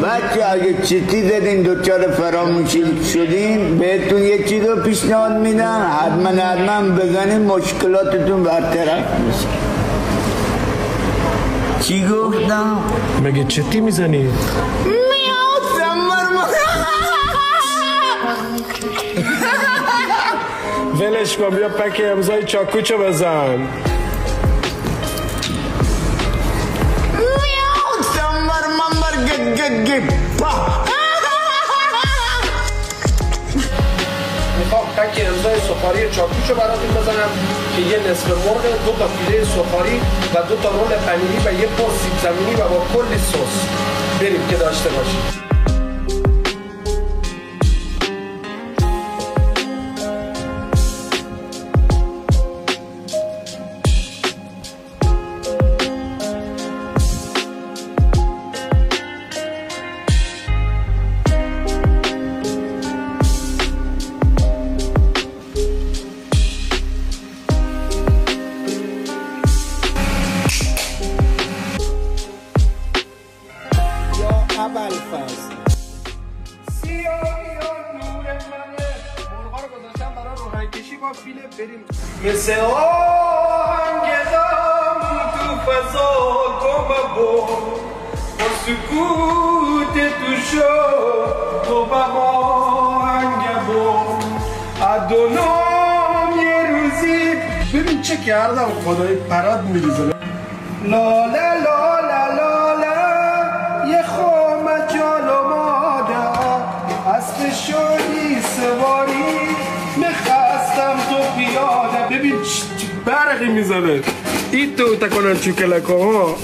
بچه اگه چیتی زدین دوچار فراموشی شدین بهتون یه چیز رو پیشنهاد میدم حتما بزنین مشکلاتتون برطرف میشه. چی گفتم؟ مگه چتی میزنی؟ ولش کن بیا پک امضای چاکوچو بزن. میخوام پک امضای سفاری چاکوچو براتون بزنم که یه نصف مرغ، 2 تا فیله سفاری و 2 تا رول پنیری و یه پرس سیب زمینی و با کلی سس. بریم که داشته باشیم. مثل آهنگ غم تو فضا گم با سکوت تو شو تو با آهنگ ادونام یه روزی ببین چه کردم خدای پراد میریزه. لا لا لا لا لا لا یه خومه جالو مادر اسب شدی سواری میخواستم تو پیاده. ببین چه برقی میزنه این تو تکنن چوکلکا ها.